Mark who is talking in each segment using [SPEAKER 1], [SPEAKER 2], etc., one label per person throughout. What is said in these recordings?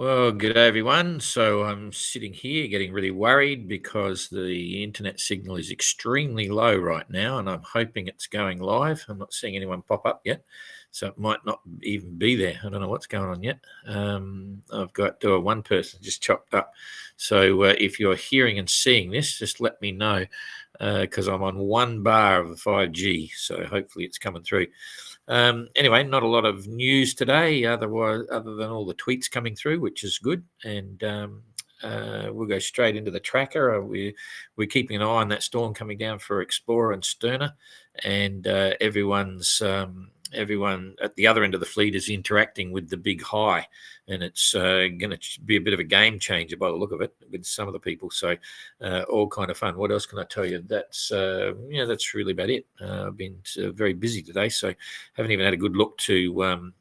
[SPEAKER 1] Well, good day, everyone. So I'm sitting here getting really worried because the internet signal is extremely low right now, and I'm hoping it's going live. I'm not seeing anyone pop up yet, so it might not even be there. I don't know what's going on yet. I've got one person just chopped up. So if you're hearing and seeing this, just let me know because I'm on one bar of the 5G, so hopefully it's coming through. Anyway, not a lot of news today, other than all the tweets coming through, which is good. And we'll go straight into the tracker. We're keeping an eye on that storm coming down for Explorer and Sterner, and everyone at the other end of the fleet is interacting with the big high, and it's going to be a bit of a game changer by the look of it with some of the people. So all kind of fun. What else can I tell you? That's really about it. I've been very busy today, so haven't even had a good look to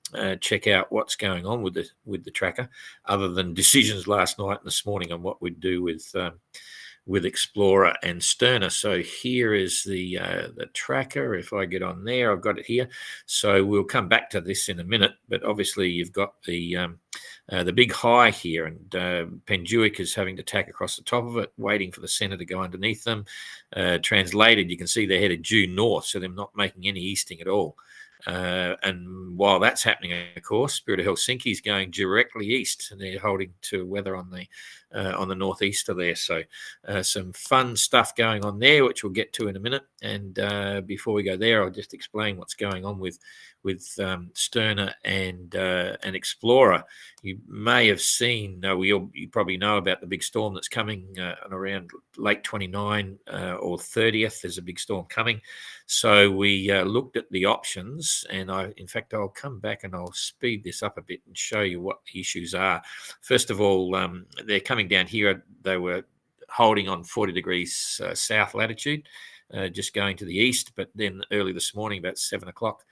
[SPEAKER 1] check out what's going on with the tracker, other than decisions last night and this morning on what we'd do with Explorer and Sterner. So here is the tracker. If I get on there, I've got it here. So we'll come back to this in a minute, but obviously you've got the big high here, and Penduic is having to tack across the top of it, waiting for the center to go underneath them. Translated, you can see they're headed due north, so they're not making any easting at all. And while that's happening, of course, Spirit of Helsinki is going directly east, and they're holding to weather on the northeaster there. So some fun stuff going on there, which we'll get to in a minute. And before we go there, I'll just explain what's going on with Sterner and Explorer. You may have seen, you probably know about the big storm that's coming on around late 29 or 30th. There's a big storm coming. So we looked at the options, and I'll come back and I'll speed this up a bit and show you what the issues are. First of all, they're coming down here. They were holding on 40 degrees south latitude, just going to the east, but then early this morning, about 7 o'clock,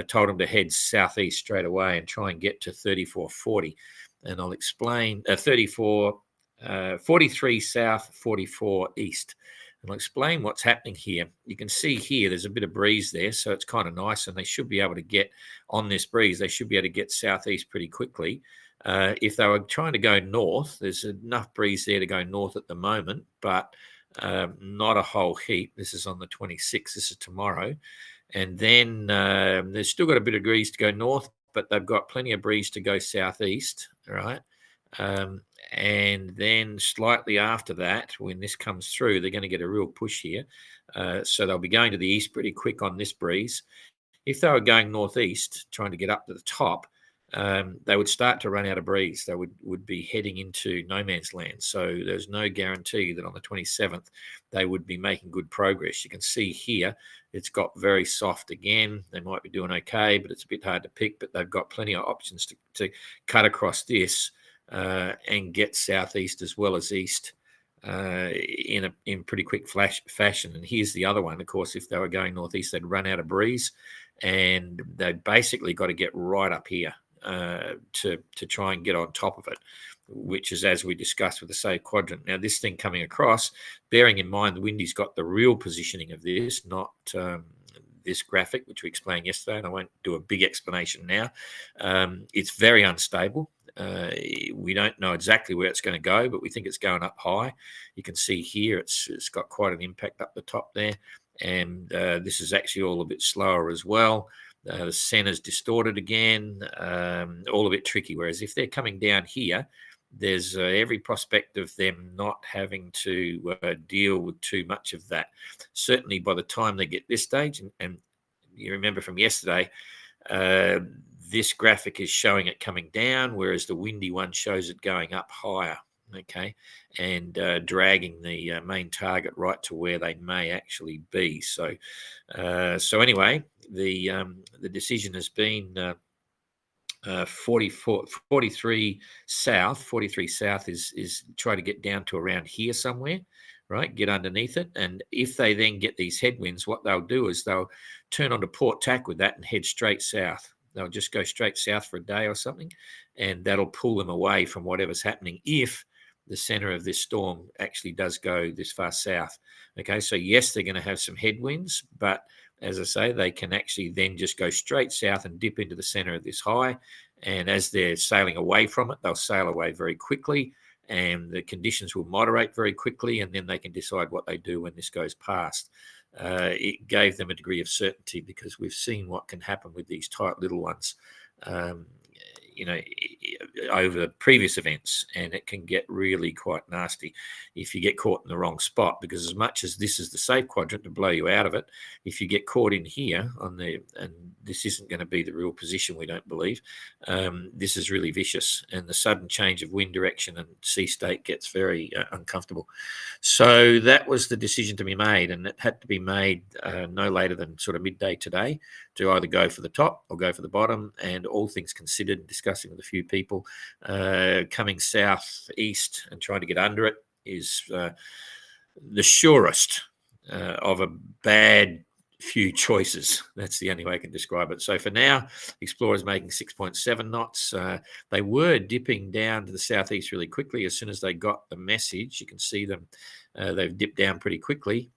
[SPEAKER 1] told them to head southeast straight away and try and get to 3440. And I'll explain 43 south, 44 east. And I'll explain what's happening here. You can see here there's a bit of breeze there, so it's kind of nice, and they should be able to get on this breeze. They should be able to get southeast pretty quickly. If they were trying to go north, there's enough breeze there to go north at the moment, but not a whole heap. This is on the 26th. This is tomorrow. And then they've still got a bit of breeze to go north, but they've got plenty of breeze to go southeast, all right? And then slightly after that, when this comes through, they're going to get a real push here. So they'll be going to the east pretty quick on this breeze. If they were going northeast, trying to get up to the top, they would start to run out of breeze. They would be heading into no man's land. So there's no guarantee that on the 27th they would be making good progress. You can see here it's got very soft again. They might be doing okay, but it's a bit hard to pick. But they've got plenty of options to cut across this and get southeast as well as east in pretty quick fashion. And here's the other one. Of course, if they were going northeast, they'd run out of breeze, and they basically got to get right up here to try and get on top of it, which is as we discussed with the safe quadrant. Now, this thing coming across, bearing in mind the windy's got the real positioning of this, not this graphic, which we explained yesterday, and I won't do a big explanation now. It's very unstable. We don't know exactly where it's going to go, but we think it's going up high. You can see here it's got quite an impact up the top there, and this is actually all a bit slower as well. The center's distorted again, all a bit tricky. Whereas if they're coming down here, there's every prospect of them not having to deal with too much of that. Certainly by the time they get this stage, and you remember from yesterday, this graphic is showing it coming down, whereas the windy one shows it going up higher, okay, and dragging the main target right to where they may actually be. So anyway, the decision has been 43 south. 43 south is try to get down to around here somewhere, right? Get underneath it. And if they then get these headwinds, what they'll do is they'll turn onto port tack with that and head straight south. They'll just go straight south for a day or something, and that'll pull them away from whatever's happening if the center of this storm actually does go this far south. Okay, so yes, they're going to have some headwinds, but as I say, they can actually then just go straight south and dip into the center of this high, And as they're sailing away from it, they'll sail away very quickly, and the conditions will moderate very quickly, and then they can decide what they do when this goes past. It gave them a degree of certainty, because we've seen what can happen with these tight little ones, um, over previous events, and it can get really quite nasty if you get caught in the wrong spot, because as much as this is the safe quadrant to blow you out of it, if you get caught in here and this isn't going to be the real position, we don't believe, this is really vicious, and the sudden change of wind direction and sea state gets very uncomfortable. So that was the decision to be made, and it had to be made no later than sort of midday today, to either go for the top or go for the bottom. And all things considered, discussing with a few people, coming southeast and trying to get under it is the surest of a bad few choices. That's the only way I can describe it. So for now, Explorer's making 6.7 knots. They were dipping down to the southeast really quickly as soon as they got the message. You can see them. They've dipped down pretty quickly.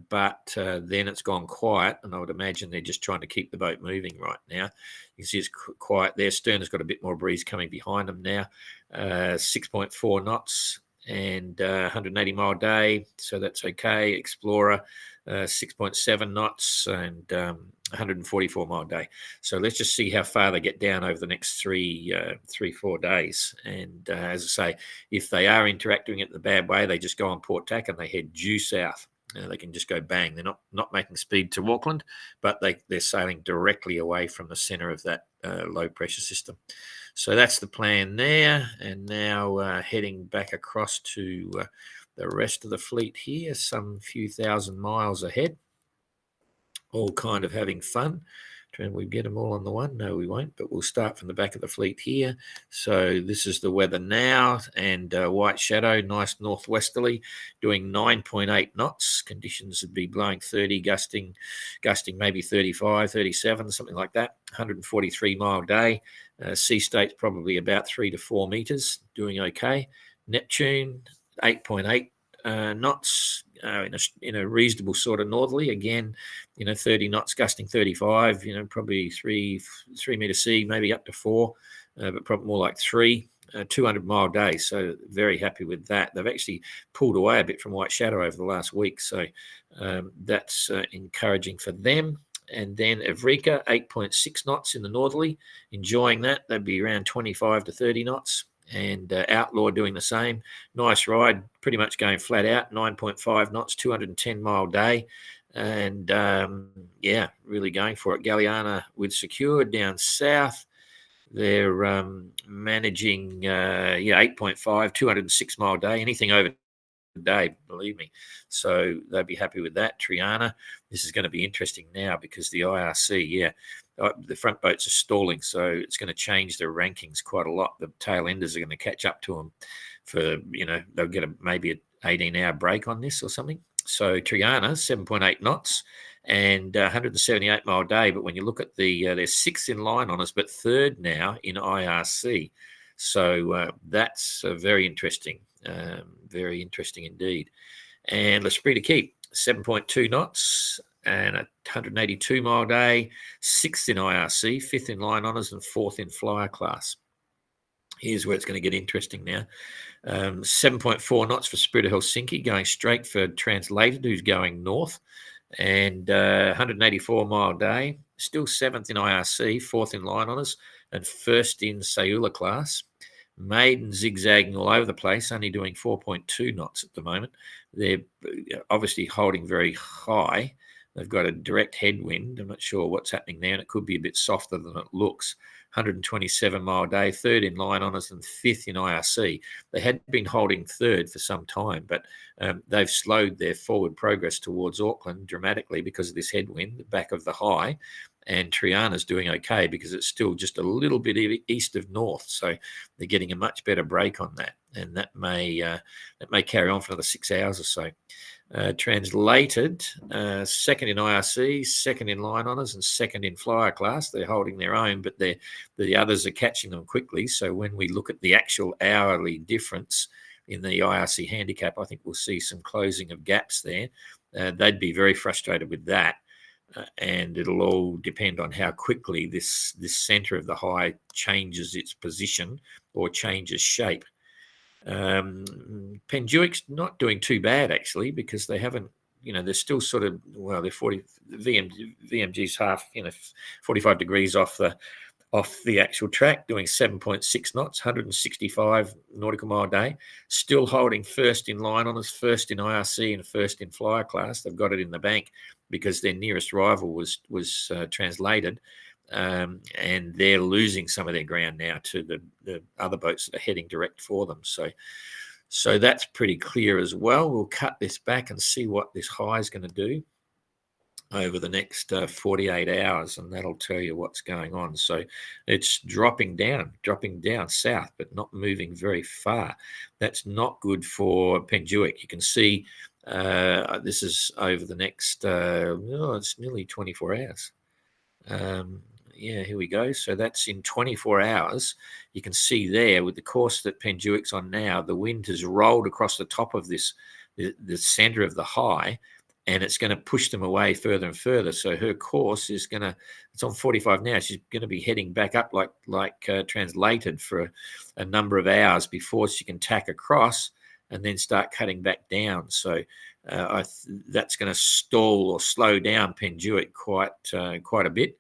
[SPEAKER 1] But then it's gone quiet, and I would imagine they're just trying to keep the boat moving right now. You can see it's quiet there. Stern has got a bit more breeze coming behind them now. 6.4 knots and 180 mile a day, so that's okay. Explorer, 6.7 knots and 144 mile a day. So let's just see how far they get down over the next 4 days. And as I say, if they are interacting it the bad way, they just go on port tack and they head due south. They can just go bang. They're not making speed to Auckland, but they're sailing directly away from the centre of that low pressure system. So that's the plan there. And now heading back across to the rest of the fleet here, some few thousand miles ahead, all kind of having fun. Can we get them all on the one? No, we won't, but we'll start from the back of the fleet here. So this is the weather now, and White Shadow, nice northwesterly, doing 9.8 knots. Conditions would be blowing 30, gusting maybe 35, 37, something like that. 143 mile day. Sea state's probably about 3 to 4 meters, doing okay. Neptune, 8.8 knots, in a reasonable sort of northerly, again, 30 knots, gusting 35, probably 3 meter sea, maybe up to 4, but probably more like 3, 200 mile day. So very happy with that. They've actually pulled away a bit from White Shadow over the last week, so that's encouraging for them. And then Evrika, 8.6 knots in the northerly, enjoying that. They'd be around 25 to 30 knots. And Outlaw doing the same. Nice ride, pretty much going flat out, 9.5 knots, 210 mile day. And really going for it. Galliana with Secure down south. They're managing 8.5, 206 mile day. Anything over day, believe me. So they'd be happy with that. Triana, this is going to be interesting now, because the IRC, the front boats are stalling, so it's going to change their rankings quite a lot. The tail enders are going to catch up to them for, they'll get maybe an 18-hour break on this or something. So Triana, 7.8 knots and 178 mile day. But when you look at they're sixth in line on us, but third now in IRC. So that's very interesting. Very interesting indeed. And L'Esprit de Keep, 7.2 knots and a 182 mile day, 6th in IRC, 5th in line honours and 4th in flyer class. Here's where it's going to get interesting now. 7.4 knots for Spirit of Helsinki, going straight for Translated, who's going north, and 184 mile day, still 7th in IRC, 4th in line honours and 1st in Sayula class. Maiden zigzagging all over the place, only doing 4.2 knots at the moment. They're obviously holding very high. They've got a direct headwind. I'm not sure what's happening there, and it could be a bit softer than it looks. 127 mile day, 3rd in line honours and 5th in IRC. They had been holding 3rd for some time, but they've slowed their forward progress towards Auckland dramatically because of this headwind, the back of the high. And Triana's doing okay because it's still just a little bit east of north, so they're getting a much better break on that, and that may carry on for another 6 hours or so. Translated, 2nd in IRC, 2nd in line honours and 2nd in flyer class. They're holding their own, but the others are catching them quickly. So when we look at the actual hourly difference in the IRC handicap, I think we'll see some closing of gaps there. They'd be very frustrated with that. and it'll all depend on how quickly this center of the high changes its position or changes shape. Penduic's not doing too bad actually, because they haven't, they're still sort of, well, they're 40 VMG's half, 45 degrees off the actual track, doing 7.6 knots, 165 nautical mile a day, still holding first in line on us, first in IRC and first in flyer class. They've got it in the bank because their nearest rival was translated, and they're losing some of their ground now to the other boats that are heading direct for them. So that's pretty clear as well. We'll cut this back and see what this high is going to do over the next 48 hours, and that'll tell you what's going on. So it's dropping down south, but not moving very far. That's not good for Penduic. You can see this is over the next, it's nearly 24 hours. Here we go. So that's in 24 hours. You can see there with the course that Penduic's on now, the wind has rolled across the top of the center of the high, and it's going to push them away further and further. So her course is going to, it's on 45 now. She's going to be heading back up like translated for a number of hours before she can tack across and then start cutting back down. So that's going to stall or slow down Penduic quite a bit.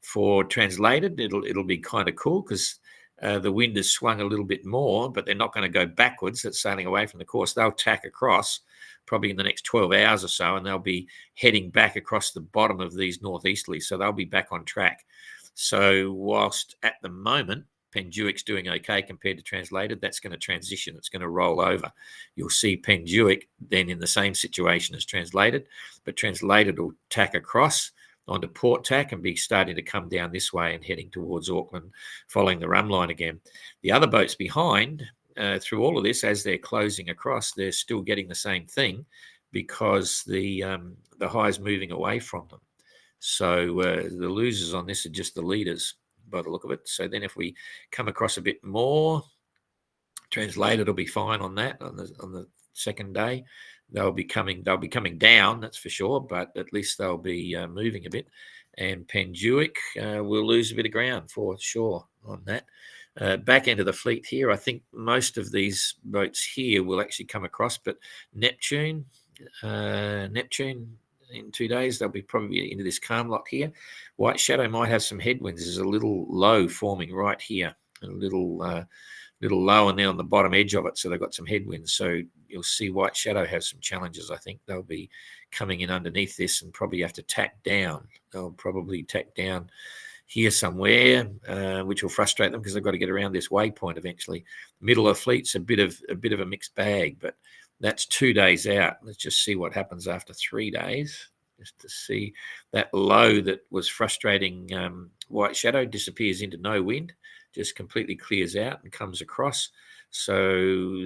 [SPEAKER 1] For translated, it'll be kind of cool because the wind has swung a little bit more, but they're not going to go backwards. That's sailing away from the course. They'll tack across probably in the next 12 hours or so, and they'll be heading back across the bottom of these northeasterlies. So they'll be back on track. So whilst at the moment, Penduic's doing okay compared to translated, that's going to transition. It's going to roll over. You'll see Penduic then in the same situation as translated, but translated will tack across onto port tack and be starting to come down this way and heading towards Auckland, following the rum line again. The other boats behind, through all of this, as they're closing across, they're still getting the same thing because the high's moving away from them. So the losers on this are just the leaders by the look of it. So then if we come across a bit more, translated will be fine on that on the second day. They'll be coming down, that's for sure, but at least they'll be moving a bit. And Penduic will lose a bit of ground for sure on that. Back end of the fleet here, I think most of these boats here will actually come across, but Neptune in 2 days, they'll be probably into this calm lot here. White Shadow might have some headwinds. There's a little low forming right here, a little low, and then on the bottom edge of it, so they've got some headwinds. So you'll see White Shadow have some challenges. I think they'll be coming in underneath this and probably have to tack down. They'll probably tack down here somewhere, which will frustrate them because they've got to get around this waypoint eventually. Middle of fleet's a bit of a mixed bag, but that's 2 days out. Let's just see what happens after 3 days, just to see that low that was frustrating White Shadow disappears into no wind, just completely clears out and comes across. So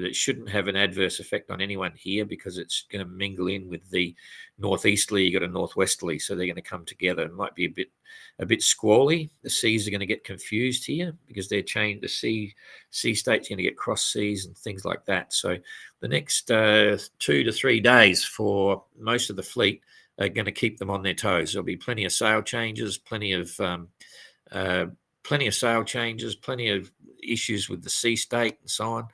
[SPEAKER 1] it shouldn't have an adverse effect on anyone here because it's going to mingle in with the northeasterly. You got a northwesterly, so they're going to come together. It might be a bit squally. The seas are going to get confused here because they're changed. The sea state's going to get cross seas and things like that. So the next 2 to 3 days for most of the fleet are going to keep them on their toes. There'll be plenty of sail changes, plenty of sail changes, plenty of issues with the sea state and so on.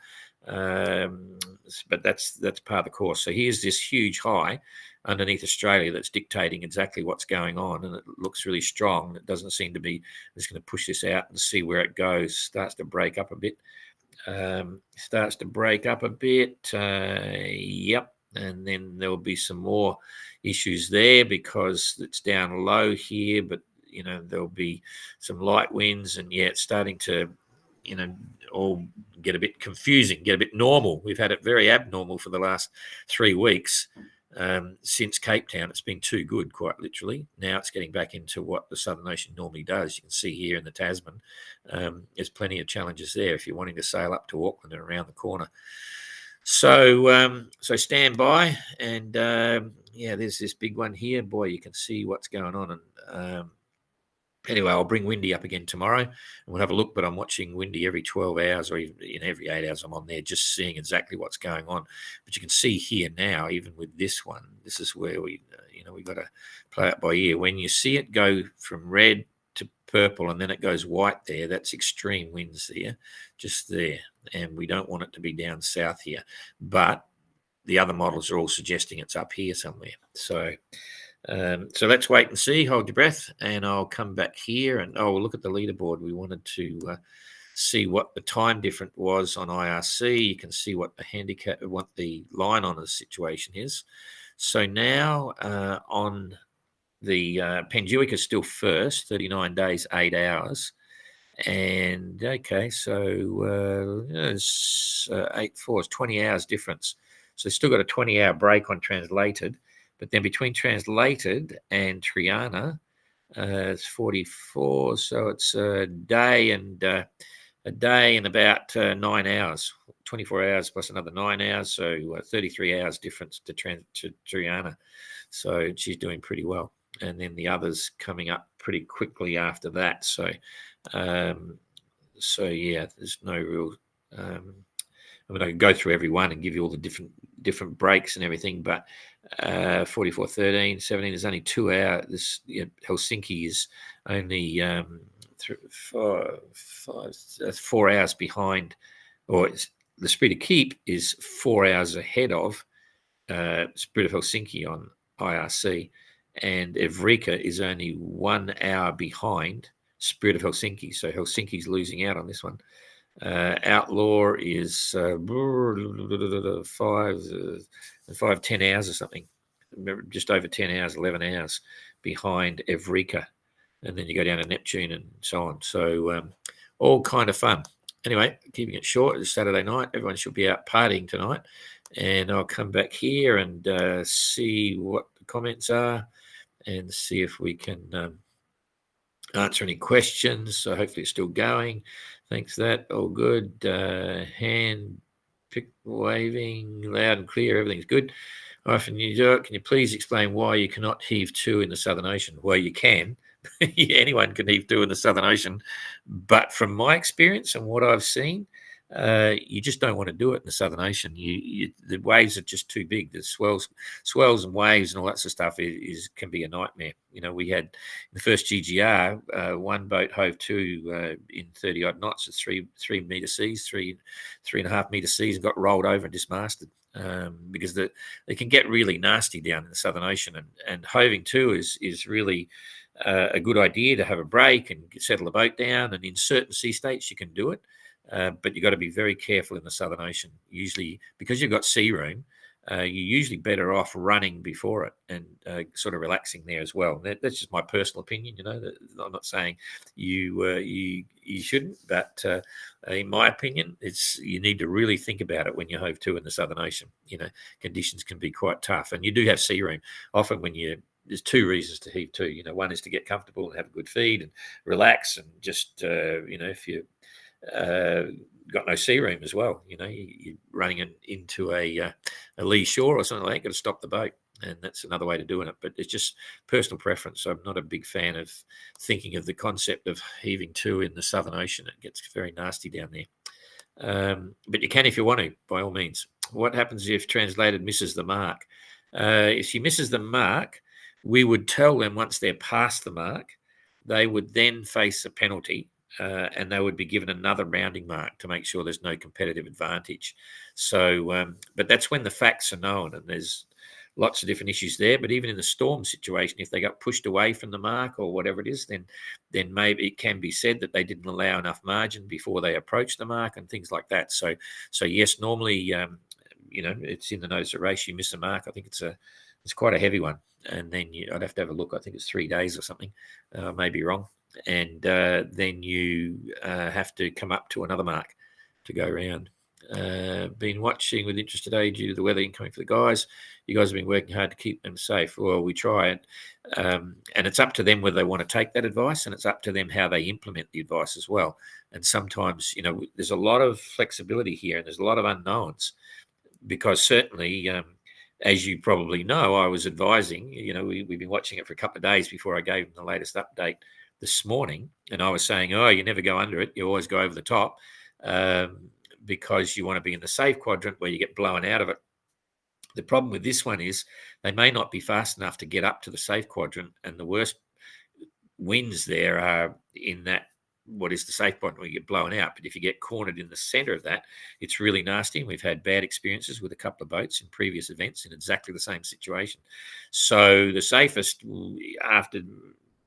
[SPEAKER 1] But that's part of the course. So here's this huge high underneath Australia that's dictating exactly what's going on, and it looks really strong. It doesn't seem to be. Just going to push this out and see where it goes. Starts to break up a bit. Yep. And then there'll be some more issues there because it's down low here, but there'll be some light winds, and it's starting to all get a bit confusing, get a bit normal. We've had it very abnormal for the last 3 weeks since Cape Town. It's been too good, quite literally. Now it's getting back into what the Southern Ocean normally does. You can see here in the Tasman, there's plenty of challenges there if you're wanting to sail up to Auckland and around the corner. So stand by, and there's this big one here. Boy, you can see what's going on. And anyway, I'll bring Windy up again tomorrow, and we'll have a look. But I'm watching Windy every 12 hours, or even every 8 hours. I'm on there, just seeing exactly what's going on. But you can see here now, even with this one, this is where we, we've got to play it by ear. When you see it go from red to purple and then it goes white there, that's extreme winds there, just there. And we don't want it to be down south here. But the other models are all suggesting it's up here somewhere. So let's wait and see. Hold your breath, and I'll come back here and we'll look at the leaderboard. We wanted to see what the time difference was on IRC. You can see what the handicap, what the line on the situation is. So now on the Penduic is still first, 39 days, 8 hours. And okay, so it's 8-4, it's 20 hours difference. So still got a 20-hour break on translated. But then between translated and Triana, it's 44. So it's a day and about 9 hours, 24 hours plus another 9 hours. So 33 hours difference to Triana. So she's doing pretty well. And then the others coming up pretty quickly after that. So yeah, there's no real. I mean, I could go through every one and give you all the different breaks and everything, but 44, 13, 17 is only 2 hours. This Helsinki is only 4 hours behind, or the Speed of Keep is 4 hours ahead of Spirit of Helsinki on IRC, and Evrika is only 1 hour behind Spirit of Helsinki. So Helsinki's losing out on this one. Outlaw is 10 hours or something, just over 10 hours, 11 hours behind Evrika. And then you go down to Neptune and so on. So all kind of fun. Anyway, keeping it short, it's Saturday night. Everyone should be out partying tonight. And I'll come back here and see what the comments are and see if we can answer any questions. So hopefully it's still going. Thanks for that. All good. Hand pick waving, loud and clear. Everything's good. Hi from New York. Can you please explain why you cannot heave 2 in the Southern Ocean? Well, you can. Anyone can heave 2 in the Southern Ocean. But from my experience and what I've seen, you just don't want to do it in the Southern Ocean. The waves are just too big. The swells and waves and all that sort of stuff can be a nightmare. We had the first GGR, one boat hove to in 30 odd knots at 3 meter seas, 3.5 meter seas, and got rolled over and dismasted because they can get really nasty down in the Southern Ocean. And hoving to is really a good idea to have a break and settle the boat down. And in certain sea states, you can do it. But you've got to be very careful in the Southern Ocean. Usually, because you've got sea room, you're usually better off running before it and sort of relaxing there as well. That's just my personal opinion. I'm not saying you shouldn't, but in my opinion, you need to really think about it when you hove to in the Southern Ocean. Conditions can be quite tough, and you do have sea room. Often when there's 2 reasons to heave to. One is to get comfortable and have a good feed and relax, and just if you got no sea room as well. You're running into a lee shore or something like that. Got to stop the boat, and that's another way to doing it. But it's just personal preference. I'm not a big fan of thinking of the concept of heaving 2 in the Southern Ocean. It gets very nasty down there. But you can if you want to, by all means. What happens if translated misses the mark? If she misses the mark, we would tell them once they're past the mark, they would then face a penalty. And they would be given another rounding mark to make sure there's no competitive advantage. So, but that's when the facts are known, and there's lots of different issues there. But even in the storm situation, if they got pushed away from the mark or whatever it is, then maybe it can be said that they didn't allow enough margin before they approached the mark and things like that. So yes, normally, it's in the notice of race. You miss a mark. I think it's quite a heavy one, and then I'd have to have a look. I think it's 3 days or something. I may be wrong. And then you have to come up to another mark to go around. Been watching with interest today due to the weather incoming for the guys. You guys have been working hard to keep them safe. Well, we try it. And it's up to them whether they want to take that advice, and it's up to them how they implement the advice as well. And sometimes, there's a lot of flexibility here, and there's a lot of unknowns, because certainly, as you probably know, I was advising, we've been watching it for a couple of days before I gave them the latest update this morning, and I was saying, you never go under it, you always go over the top, because you want to be in the safe quadrant where you get blown out of it. The problem with this one is they may not be fast enough to get up to the safe quadrant, and the worst winds there are in that what is the safe quadrant where you get blown out. But if you get cornered in the center of that, it's really nasty. And we've had bad experiences with a couple of boats in previous events in exactly the same situation. So the safest, after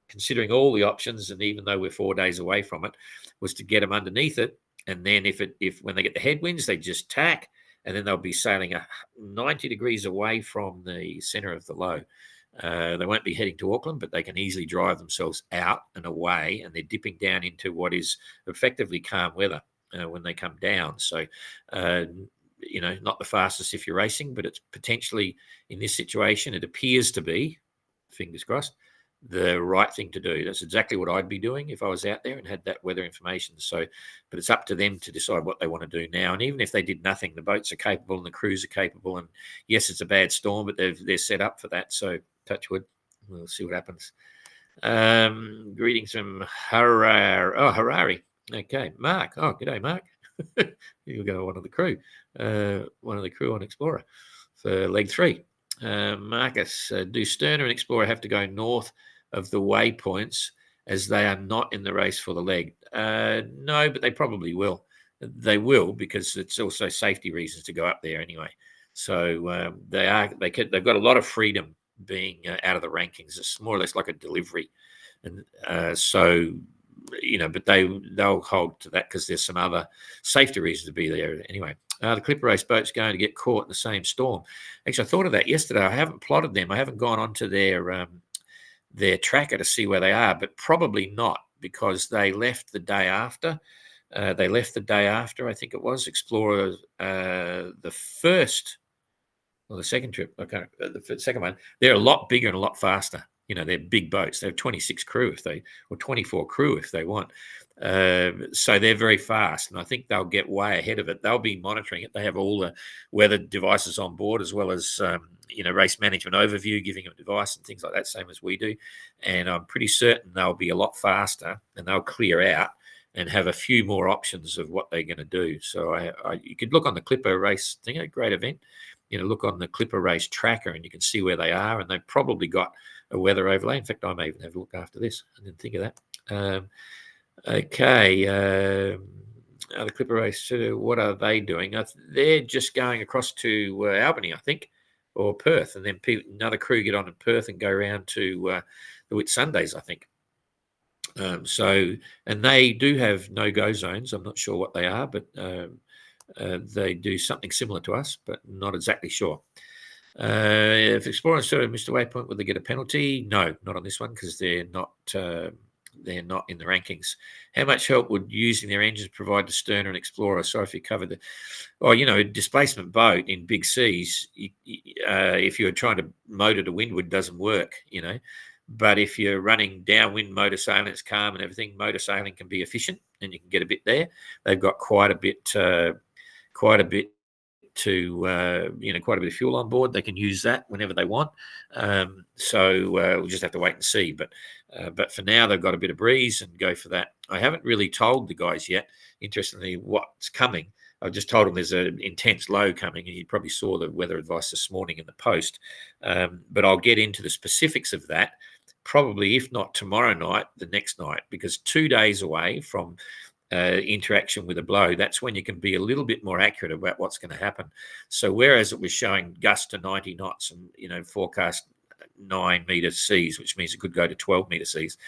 [SPEAKER 1] considering all the options, and even though we're 4 days away from it, was to get them underneath it. And then if when they get the headwinds, they just tack, and then they'll be sailing 90 degrees away from the center of the low. They won't be heading to Auckland, but they can easily drive themselves out and away, and they're dipping down into what is effectively calm weather when they come down. So, not the fastest if you're racing, but it's potentially, in this situation, it appears to be, fingers crossed, the right thing to do. That's exactly what I'd be doing if I was out there and had that weather information. So, but it's up to them to decide what they want to do now. And even if they did nothing, the boats are capable and the crews are capable. And yes, it's a bad storm, but they're set up for that. So touch wood, we'll see what happens. Greetings from Harare. Okay, Mark. Oh, g'day, Mark. You'll go one of the crew on Explorer for leg 3. Marcus, do Sterner and Explorer have to go north of the waypoints as they are not in the race for the leg? No, but they probably will. They will, because it's also safety reasons to go up there anyway. So they've got a lot of freedom being out of the rankings. It's more or less like a delivery, and but they'll hold to that because there's some other safety reasons to be there anyway. The Clipper Race boat's going to get caught in the same storm. Actually, I thought of that yesterday. I haven't plotted them. I haven't gone onto their tracker to see where they are, but probably not, because they left the day after. I think it was, Explorer, the first or the second trip. Okay, the second one. They're a lot bigger and a lot faster. They're big boats. They have 26 crew or 24 crew if they want. So they're very fast, and I think they'll get way ahead of it. They'll be monitoring it. They have all the weather devices on board, as well as race management overview, giving them advice and things like that, same as we do. And I'm pretty certain they'll be a lot faster, and they'll clear out and have a few more options of what they're going to do. So you could look on the Clipper Race thing, a great event. Look on the Clipper Race tracker, and you can see where they are, and they've probably got a weather overlay. In fact, I may even have a look after this. I didn't think of that. Okay. The Clipper Race, what are they doing? They're just going across to Albany, I think, or Perth, and then another crew get on in Perth and go around to the Whitsundays, I think. And they do have no-go zones. I'm not sure what they are, but they do something similar to us, but not exactly sure. If Explorer instead of Mr. Waypoint, would they get a penalty? No, not on this one, because they're not in the rankings. How much help would using their engines provide to Sterner and Explorer? Sorry if you covered displacement boat in big seas, if you're trying to motor to windward, doesn't work, But if you're running downwind motor sailing, it's calm and everything, motor sailing can be efficient, and you can get a bit there. They've got quite a bit quite a bit of fuel on board. They can use that whenever they want. So we'll just have to wait and see. But for now, they've got a bit of breeze and go for that. I haven't really told the guys yet, interestingly, what's coming. I've just told them there's an intense low coming, and you probably saw the weather advice this morning in the post. But I'll get into the specifics of that, probably, if not tomorrow night, the next night, because 2 days away from interaction with a blow, that's when you can be a little bit more accurate about what's going to happen. So whereas it was showing gusts to 90 knots and forecast 9 meter seas, which means it could go to 12 meter seas,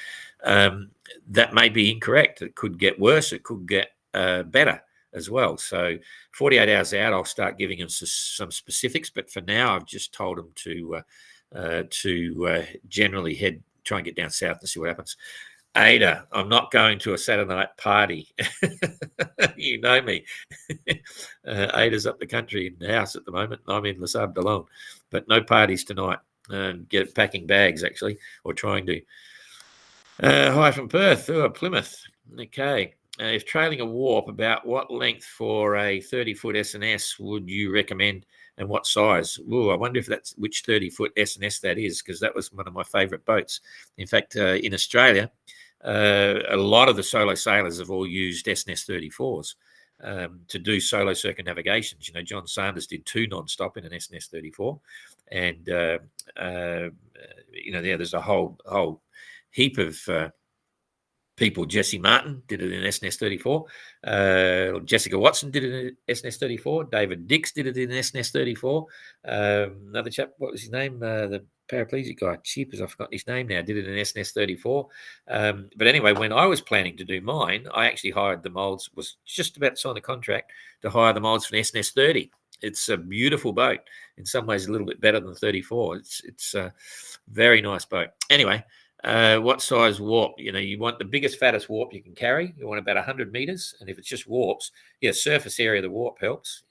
[SPEAKER 1] that may be incorrect. It could get worse. It could get better as well. So 48 hours out, I'll start giving them some specifics. But for now, I've just told them to generally try and get down south and see what happens. Ada, I'm not going to a Saturday night party. You know me. Ada's up the country in the house at the moment. I'm in Les Sables d'Olonne, but no parties tonight. Packing bags, actually, or trying to. Hi from Perth. Plymouth. Okay. If trailing a warp, about what length for a 30-foot S&S would you recommend, and what size? I wonder if that's which 30-foot S&S that is, because that was one of my favourite boats. In fact, in Australia, a lot of the solo sailors have all used S&S 34s. to do solo circumnavigations. John Sanders did 2 non-stop in an S&S 34, and there's a whole heap of people. Jesse Martin did it in S&S 34. Jessica Watson did it in S&S 34. David Dix did it in S&S 34. Another chap, what was his name? The paraplegic guy, I've forgotten his name now, did it in S&S 34. But anyway, when I was planning to do mine, I actually hired the molds, was just about to sign the contract to hire the molds for an S&S 30. It's a beautiful boat. In some ways, a little bit better than 34. It's a very nice boat. Anyway, what size warp? You want the biggest, fattest warp you can carry. You want about 100 meters. And if it's just warps, surface area of the warp helps.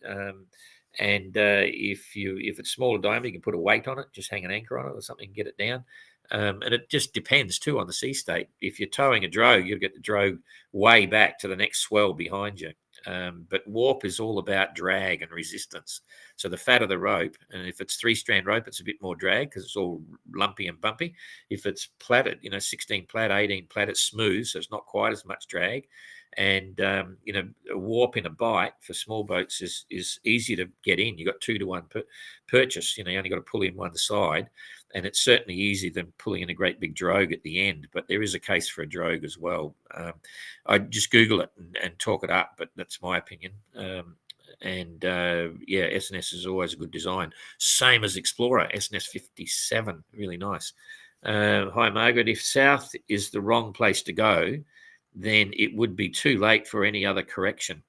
[SPEAKER 1] If it's smaller diameter, you can put a weight on it, just hang an anchor on it or something, and get it down. And it just depends too on the sea state. If you're towing a drogue, you'll get the drogue way back to the next swell behind you. But warp is all about drag and resistance. So the fatter the rope, and if it's 3-strand rope, it's a bit more drag because it's all lumpy and bumpy. If it's plaited, 16 plait, 18 plait, it's smooth, so it's not quite as much drag. And a warp in a bight for small boats is easy to get in. You've got 2-to-1 purchase. You only got to pull in one side, and it's certainly easier than pulling in a great big drogue at the end. But there is a case for a drogue as well. I just Google it and talk it up, but that's my opinion. S&S is always a good design. Same as Explorer, S&S 57, really nice. Hi, Margaret. If south is the wrong place to go, then it would be too late for any other correction.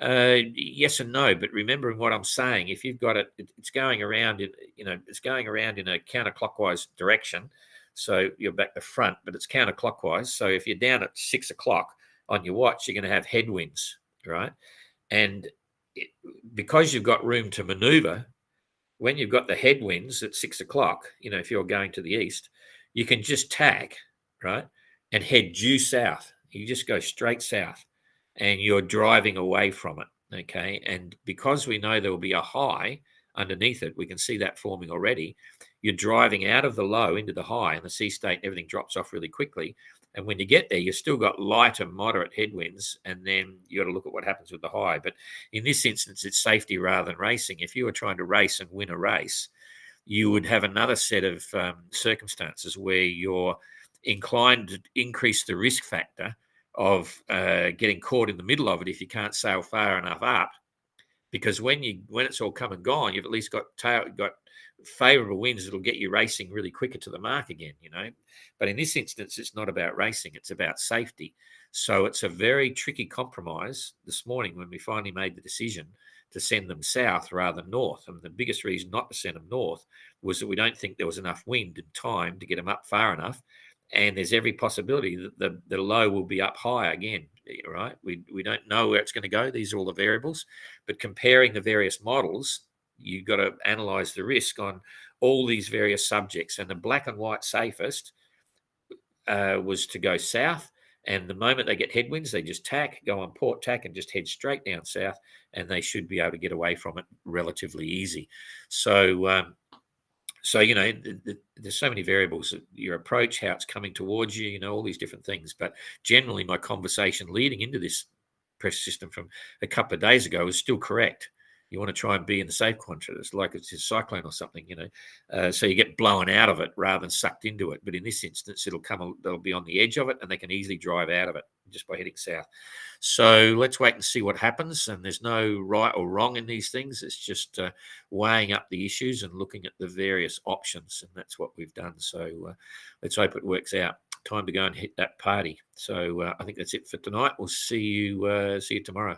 [SPEAKER 1] Yes and no, but remembering what I'm saying, if you've got it's going around in a counterclockwise direction. So you're back the front, but it's counterclockwise. So if you're down at 6 o'clock on your watch, you're going to have headwinds, right? And because you've got room to maneuver, when you've got the headwinds at 6 o'clock, if you're going to the east, you can just tack, right, and head due south. You just go straight south and you're driving away from it, okay? And because we know there will be a high underneath it, we can see that forming already. You're driving out of the low into the high, and the sea state, everything drops off really quickly. And when you get there, you've still got light and moderate headwinds, and then you got to look at what happens with the high. But in this instance, it's safety rather than racing. If you were trying to race and win a race, you would have another set of circumstances where you're inclined to increase the risk factor of getting caught in the middle of it if you can't sail far enough up, because when it's all come and gone, you've at least got favorable winds that'll get you racing really quicker to the mark again, But in this instance, it's not about racing, it's about safety. So it's a very tricky compromise this morning when we finally made the decision to send them south rather than north. And the biggest reason not to send them north was that we don't think there was enough wind and time to get them up far enough. And there's every possibility that the low will be up high again, right? We don't know where it's going to go. These are all the variables. But comparing the various models, you've got to analyze the risk on all these various subjects. And the black and white safest was to go south. And the moment they get headwinds, they just tack, go on port tack, and just head straight down south. And they should be able to get away from it relatively easy. So, there's so many variables, your approach, how it's coming towards you, all these different things. But generally, my conversation leading into this pressure system from a couple of days ago is still correct. You want to try and be in the safe quadrant. It's like it's a cyclone or something, so you get blown out of it rather than sucked into it. But in this instance, they'll be on the edge of it, and they can easily drive out of it just by heading south. So let's wait and see what happens. And there's no right or wrong in these things. It's just weighing up the issues and looking at the various options. And that's what we've done. So let's hope it works out. Time to go and hit that party. So I think that's it for tonight. We'll see you tomorrow.